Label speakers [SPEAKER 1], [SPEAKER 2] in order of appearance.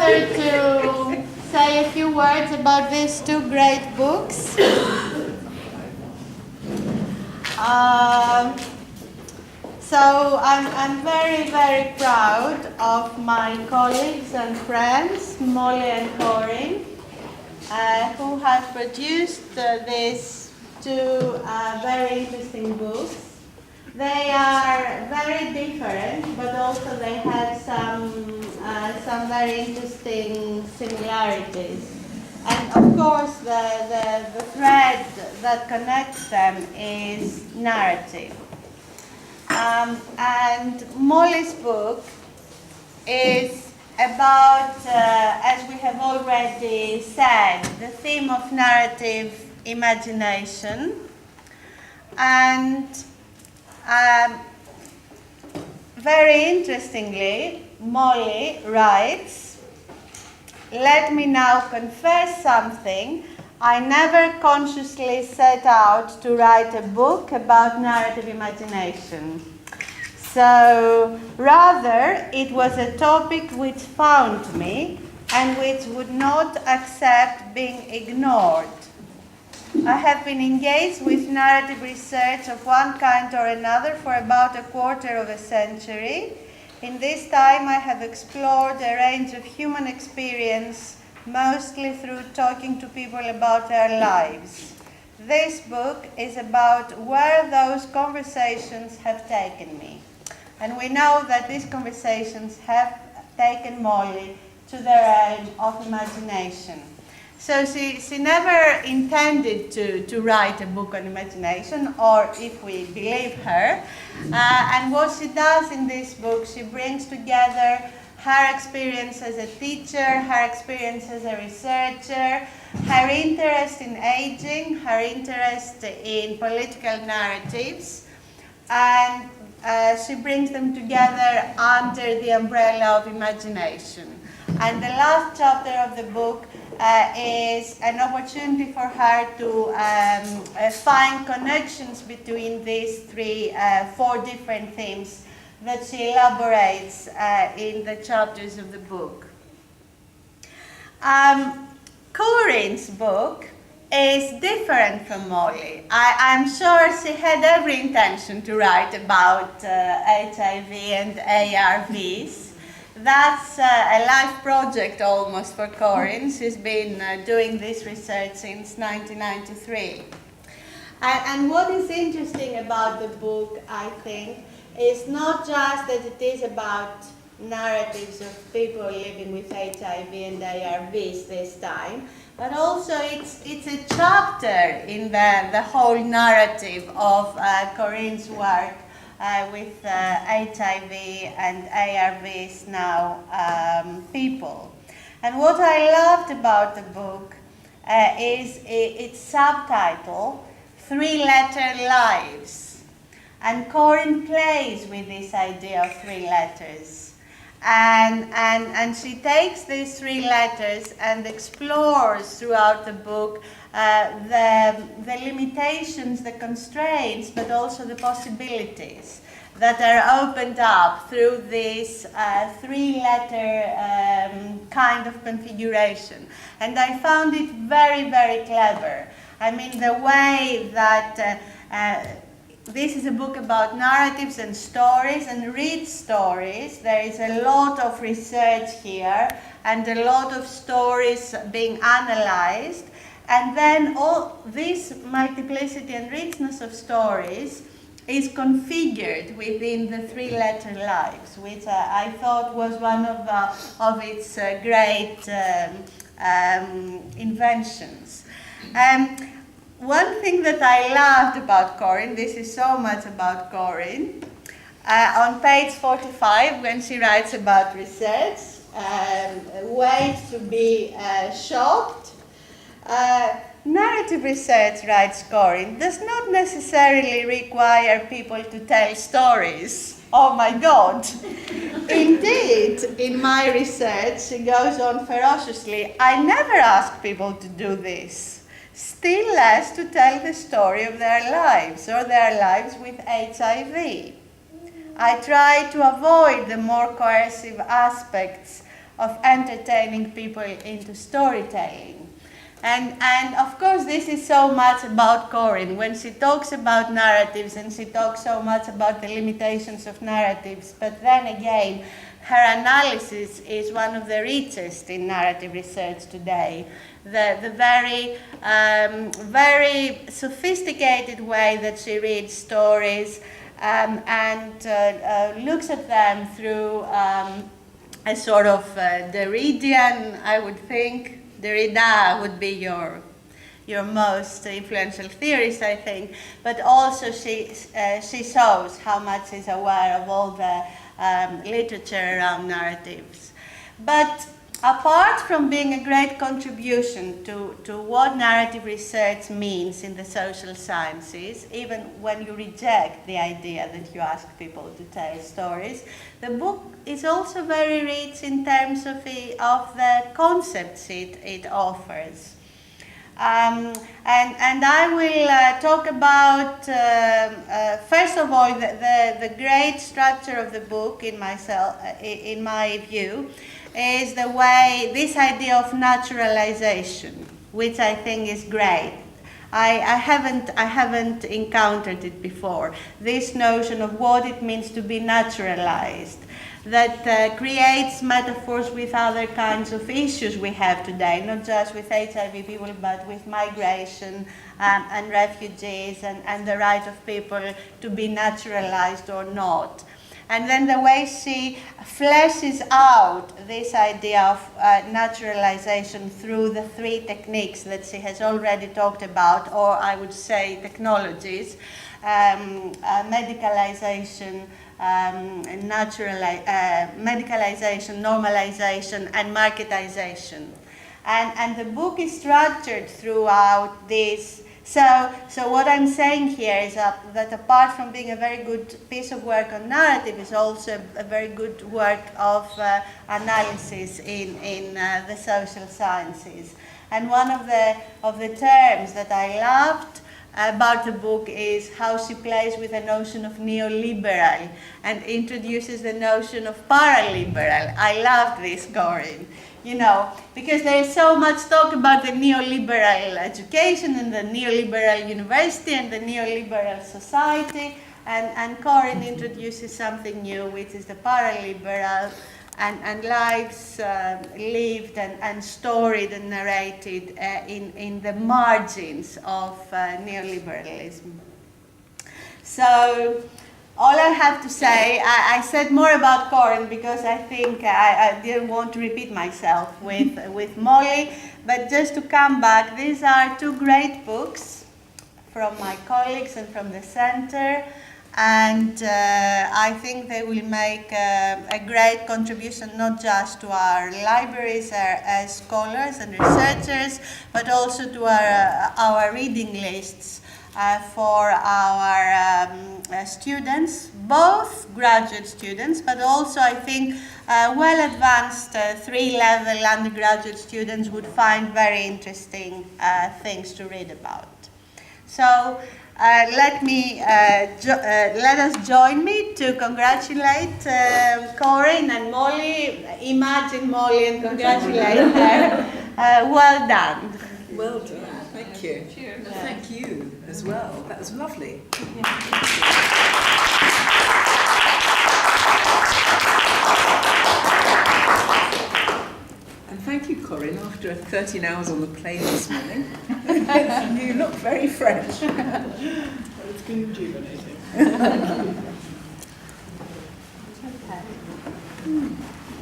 [SPEAKER 1] pleasure to say a few words about these two great books. So I'm very, very proud of my colleagues and friends, Molly and Corinne, who have produced these two very interesting books. They are very different, but also they have some very interesting similarities. And of course, the thread that connects them is narrative. And Molly's book is about, as we have already said, the theme of narrative imagination. And very interestingly, Molly writes, "Let me now confess something. I never consciously set out to write a book about narrative imagination. So, rather, it was a topic which found me and which would not accept being ignored. I have been engaged with narrative research of one kind or another for about a quarter of a century. In this time, I have explored a range of human experience, mostly through talking to people about their lives. This book is about where those conversations have taken me." And we know that these conversations have taken Molly to the realm of imagination. So she never intended to write a book on imagination, or if we believe her. And what she does in this book, she brings together her experience as a teacher, her experience as a researcher, her interest in aging, her interest in political narratives, and she brings them together under the umbrella of imagination. And the last chapter of the book is an opportunity for her to find connections between these four different themes that she elaborates in the chapters of the book. Corinne's book is different from Molly. I'm sure she had every intention to write about HIV and ARVs. That's a life project almost for Corinne. She's been doing this research since 1993. And what is interesting about the book, I think, is not just that it is about narratives of people living with HIV and ARVs this time, but also it's a chapter in the whole narrative of Corinne's work with HIV and ARVs now people. And what I loved about the book is its subtitle, Three-Letter Lives. And Corinne plays with this idea of three letters. And she takes these three letters and explores throughout the book the limitations, the constraints, but also the possibilities that are opened up through this three-letter kind of configuration. And I found it very, very clever. I mean, the way that this is a book about narratives and stories and rich stories. There is a lot of research here and a lot of stories being analyzed. And then all this multiplicity and richness of stories is configured within the three-letter lives, which I thought was one of its great inventions. One thing that I loved about Corinne, this is so much about Corinne, on page 45, when she writes about research, ways to be shocked. Narrative research, writes Corinne, does not necessarily require people to tell stories. Oh my God. Indeed, in my research, she goes on ferociously, I never ask people to do this, still less to tell the story of their lives or their lives with HIV. I try to avoid the more coercive aspects of entertaining people into storytelling. And of course, this is so much about Corinne. When she talks about narratives, and she talks so much about the limitations of narratives, but then again, her analysis is one of the richest in narrative research today. The very, very sophisticated way that she reads stories and looks at them through a sort of Derridian, I would think. Derrida would be your most influential theorist, I think, but also she shows how much she's aware of all the literature around narratives. But apart from being a great contribution to what narrative research means in the social sciences, even when you reject the idea that you ask people to tell stories, the book is also very rich in terms of the concepts it offers. And I will talk about, first of all, the great structure of the book in my view, is the way, this idea of naturalization, which I think is great. I haven't encountered it before. This notion of what it means to be naturalized, that creates metaphors with other kinds of issues we have today, not just with HIV people, but with migration and refugees and the right of people to be naturalized or not. And then the way she fleshes out this idea of naturalization through the three techniques that she has already talked about, or I would say technologies, medicalization, medicalization, normalization, and marketization. And the book is structured throughout this. So what I'm saying here is that apart from being a very good piece of work on narrative, is also a very good work of analysis in the social sciences. And one of the terms that I loved about the book is how she plays with the notion of neoliberal and introduces the notion of paraliberal. I love this, Corinne. You know, because there is so much talk about the neoliberal education and the neoliberal university and the neoliberal society, and Corinne introduces something new, which is the paraliberal, and lives lived and storied and narrated in the margins of neoliberalism. So, all I have to say, I said more about Corinne because I think I didn't want to repeat myself with Molly, but just to come back, these are two great books from my colleagues and from the center, and I think they will make a great contribution not just to our libraries as scholars and researchers, but also to our reading lists. For our students, both graduate students, but also I think well-advanced 3-level undergraduate students would find very interesting things to read about. So let us join me to congratulate Corinne and Molly. Imagine Molly and congratulate her. Well done.
[SPEAKER 2] Well done. Thank you. Cheers. Thank you as well. That was lovely. And thank you, Corinne. After 13 hours on the plane this morning, you look very fresh.
[SPEAKER 3] It's been rejuvenating.